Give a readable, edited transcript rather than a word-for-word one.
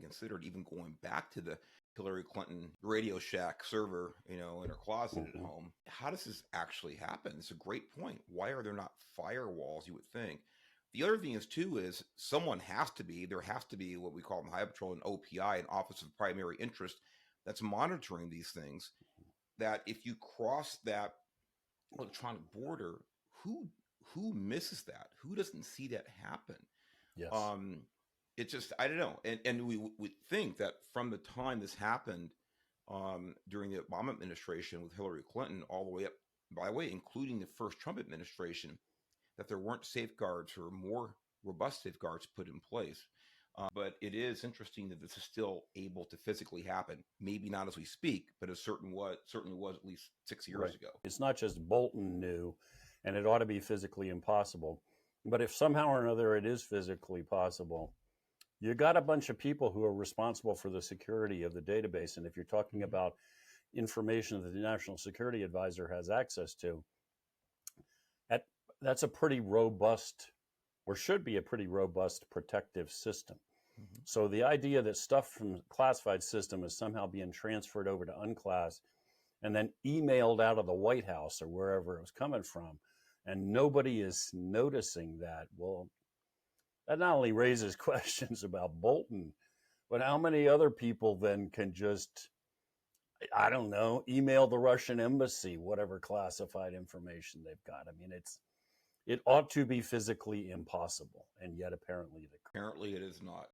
considered even going back to the Hillary Clinton Radio Shack server, in her closet at home. How does this actually happen? It's a great point. Why are there not firewalls, you would think? The other thing is someone there has to be what we call in High Patrol an OPI, an Office of Primary Interest, that's monitoring these things, that if you cross that electronic border, who misses that? Who doesn't see that happen? Yes. It's just, I don't know. And we would think that from the time this happened during the Obama administration with Hillary Clinton all the way up, by the way, including the first Trump administration, that there weren't safeguards or more robust safeguards put in place. But it is interesting that this is still able to physically happen. Maybe not as we speak, but it certainly was at least 6 years ago. It's not just Bolton knew, and it ought to be physically impossible. But if somehow or another it is physically possible, you got a bunch of people who are responsible for the security of the database. And if you're talking about information that the National Security Advisor has access to, that's a pretty robust, or should be a pretty robust protective system. Mm-hmm. So the idea that stuff from the classified system is somehow being transferred over to unclass and then emailed out of the White House or wherever it was coming from, and nobody is noticing that, well, that not only raises questions about Bolton, but how many other people then can just, I don't know, email the Russian embassy whatever classified information they've got. I mean, it ought to be physically impossible, and yet apparently it is not.